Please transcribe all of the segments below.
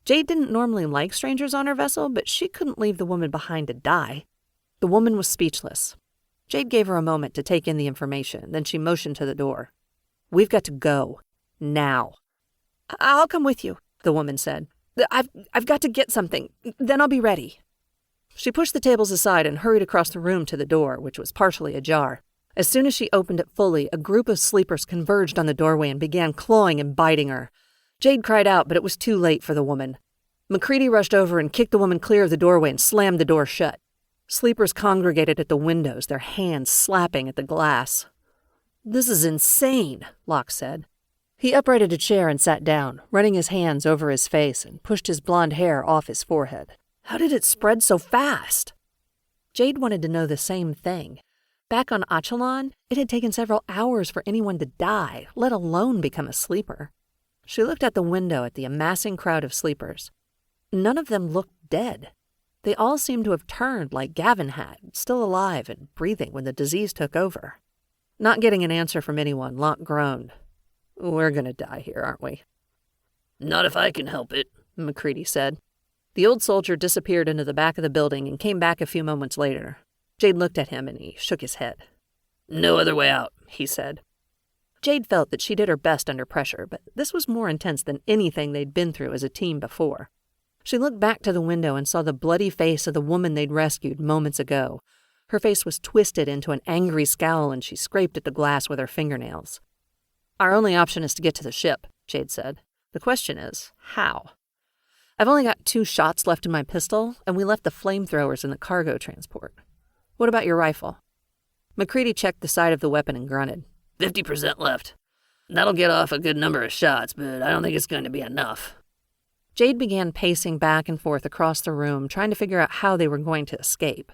Jayde didn't normally like strangers on her vessel, but she couldn't leave the woman behind to die. The woman was speechless. Jayde gave her a moment to take in the information, then she motioned to the door. "We've got to go. Now." "I'll come with you," the woman said. I've got to get something. Then I'll be ready." She pushed the tables aside and hurried across the room to the door, which was partially ajar. As soon as she opened it fully, a group of sleepers converged on the doorway and began clawing and biting her. Jayde cried out, but it was too late for the woman. MacCready rushed over and kicked the woman clear of the doorway and slammed the door shut. Sleepers congregated at the windows, their hands slapping at the glass. "This is insane," Locke said. He uprighted a chair and sat down, running his hands over his face and pushed his blonde hair off his forehead. How did it spread so fast? Jayde wanted to know the same thing. Back on Achelon, it had taken several hours for anyone to die, let alone become a sleeper. She looked out the window at the amassing crowd of sleepers. None of them looked dead. They all seemed to have turned like Gavin had, still alive and breathing when the disease took over. Not getting an answer from anyone, Locke groaned. "We're going to die here, aren't we?" "Not if I can help it," MacCready said. The old soldier disappeared into the back of the building and came back a few moments later. Jayde looked at him and he shook his head. "No other way out," he said. Jayde felt that she did her best under pressure, but this was more intense than anything they'd been through as a team before. She looked back to the window and saw the bloody face of the woman they'd rescued moments ago. Her face was twisted into an angry scowl and she scraped at the glass with her fingernails. "Our only option is to get to the ship," Jayde said. "The question is, how? I've only got 2 shots left in my pistol, and we left the flamethrowers in the cargo transport. What about your rifle?" MacCready checked the side of the weapon and grunted. 50% left. That'll get off a good number of shots, but I don't think it's going to be enough." Jayde began pacing back and forth across the room, trying to figure out how they were going to escape.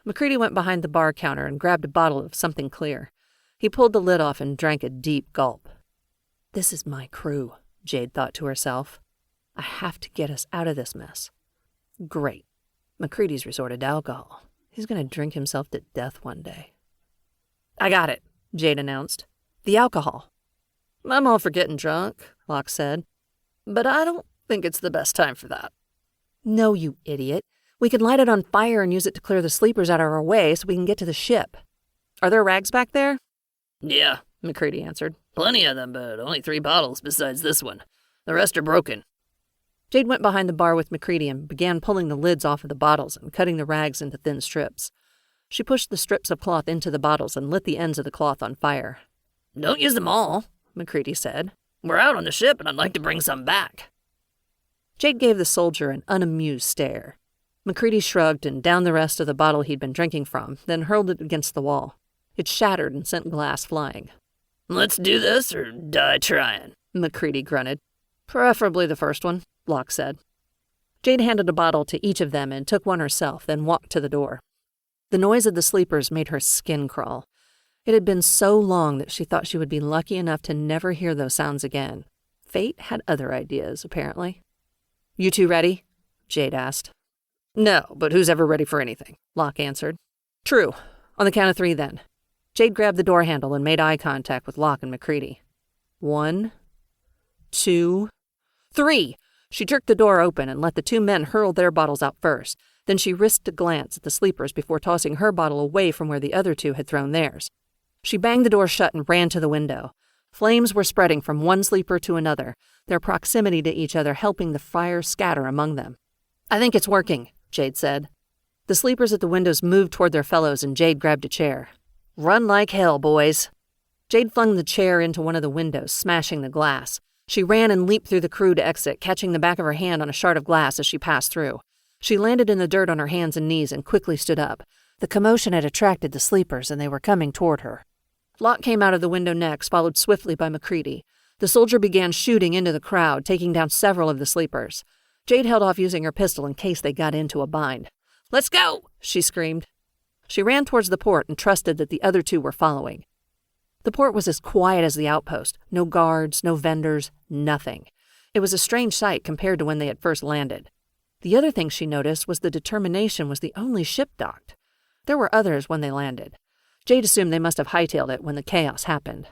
MacCready went behind the bar counter and grabbed a bottle of something clear. He pulled the lid off and drank a deep gulp. "This is my crew," Jayde thought to herself. "I have to get us out of this mess." Great. MacCready's resorted to alcohol. He's going to drink himself to death one day. "I got it," Jayde announced. "The alcohol." "I'm all for getting drunk," Locke said. "But I don't think it's the best time for that." "No, you idiot. We can light it on fire and use it to clear the sleepers out of our way so we can get to the ship. Are there rags back there?" "Yeah," MacCready answered. "Plenty of them, but only 3 bottles besides this one. The rest are broken." Jayde went behind the bar with MacCready and began pulling the lids off of the bottles and cutting the rags into thin strips. She pushed the strips of cloth into the bottles and lit the ends of the cloth on fire. "Don't use them all," MacCready said. "We're out on the ship and I'd like to bring some back." Jayde gave the soldier an unamused stare. MacCready shrugged and downed the rest of the bottle he'd been drinking from, then hurled it against the wall. It shattered and sent glass flying. "Let's do this or die trying," MacCready grunted. "Preferably the first one," Locke said. Jayde handed a bottle to each of them and took one herself, then walked to the door. The noise of the sleepers made her skin crawl. It had been so long that she thought she would be lucky enough to never hear those sounds again. Fate had other ideas, apparently. "You 2 ready?" Jayde asked. "No, but who's ever ready for anything?" Locke answered. "True. On the count of 3, then." Jayde grabbed the door handle and made eye contact with Locke and MacCready. 1, 2, 3! She jerked the door open and let the 2 men hurl their bottles out first. Then she risked a glance at the sleepers before tossing her bottle away from where the other 2 had thrown theirs. She banged the door shut and ran to the window. Flames were spreading from one sleeper to another, their proximity to each other helping the fire scatter among them. "I think it's working," Jayde said. The sleepers at the windows moved toward their fellows and Jayde grabbed a chair. "Run like hell, boys." Jayde flung the chair into one of the windows, smashing the glass. She ran and leaped through the crew to exit, catching the back of her hand on a shard of glass as she passed through. She landed in the dirt on her hands and knees and quickly stood up. The commotion had attracted the sleepers, and they were coming toward her. Locke came out of the window next, followed swiftly by MacCready. The soldier began shooting into the crowd, taking down several of the sleepers. Jayde held off using her pistol in case they got into a bind. "Let's go!" she screamed. She ran towards the port and trusted that the other 2 were following. The port was as quiet as the outpost. No guards, no vendors, nothing. It was a strange sight compared to when they had first landed. The other thing she noticed was the Determination was the only ship docked. There were others when they landed. Jayde assumed they must have hightailed it when the chaos happened.